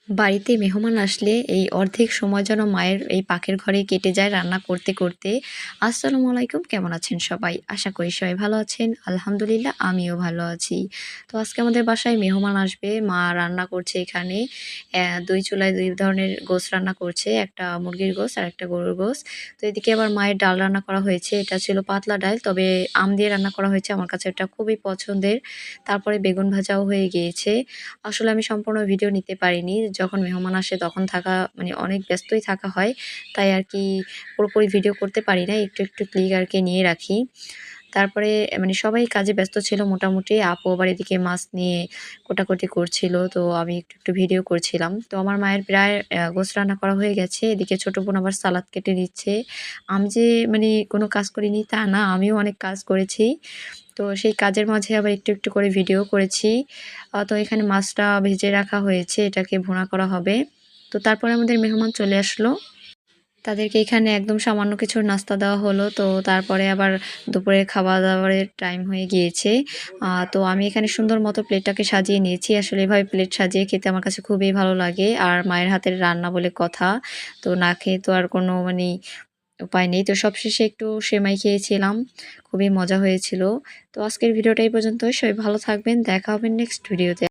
বাড়িতে মেহমান আসলে এই অর্ধেক সময় যেন মায়ের এই পাকের ঘরেই কেটে যায় রান্না করতে করতে। আসসালামু আলাইকুম, কেমন আছেন সবাই? আশা করি সবাই ভালো আছেন। আলহামদুলিল্লাহ আমিও ভালো আছি। তো আজকে আমাদের বাসায় মেহমান আসবে। মা রান্না করছে এখানে ২ চুলায় ২ ধরনের গোশ রান্না করছে। একটা মুরগির গোশ আর একটা গরুর গোশ। তো এদিকে আবার মায়ের ডাল রান্না করা হয়েছে। এটা ছিল পাতলা ডাল, তবে আম দিয়ে রান্না করা হয়েছে। আমার কাছে এটা খুবই পছন্দের। তারপরে বেগুন ভাজাও হয়ে গিয়েছে। আসলে আমি সম্পূর্ণ ভিডিও নিতে পারিনি। যখন মেহমান আসে তখন মানে অনেক ব্যস্তই থাকা হয়। তাই আরকি পুরোপুরি ভিডিও করতে পারি না। একটু, একটু ক্লিক আরকি নিয়ে রাখি। তারপরে মানে সবাই কাজে ব্যস্ত ছিল মোটামুটি। আপু আবার এদিকে মাছ নিয়ে কোটাকুটি করছিল। তো আমি একটু, একটু ভিডিও করছিলাম। তো আমার মায়ের প্রায় গোছ রান্না করা হয়ে গেছে। এদিকে ছোট বোন আবার সালাদ কেটে নিচ্ছে। আমি যে মানে কোনো কাজ করিনি তা না, আমিও অনেক কাজ করেছি। তো সেই কাজের মাঝে আবার একটু, একটু করে ভিডিও করেছি। তো এখানে মাছটা ভেজে রাখা হয়েছে, এটাকে ভুনা করা হবে। তো তারপরে আমাদের মেহমান চলে আসলো। তাদেরকে এখানে একদম সামান্য কিছু নাস্তা দেওয়া হলো। তো তারপরে আবার দুপুরে খাওয়া-দাওয়ারের টাইম হয়ে গিয়েছে। তো আমি এখানে সুন্দর মতো প্লেটটাকে সাজিয়ে নিয়েছি। আসলে এভাবে প্লেট সাজিয়ে খেতে আমার কাছে খুবই ভালো লাগে। আর মায়ের হাতের রান্না বলে কথা। তো না খেয়ে তো আর কোনো মানে উপায় নেই। তো সবশেষে একটু সেমাই খেয়েছিলাম। খুবই মজা হয়েছিল। তো আজকের ভিডিওটা এই পর্যন্তই। সবাই ভালো থাকবেন। দেখা হবে নেক্সট ভিডিওতে।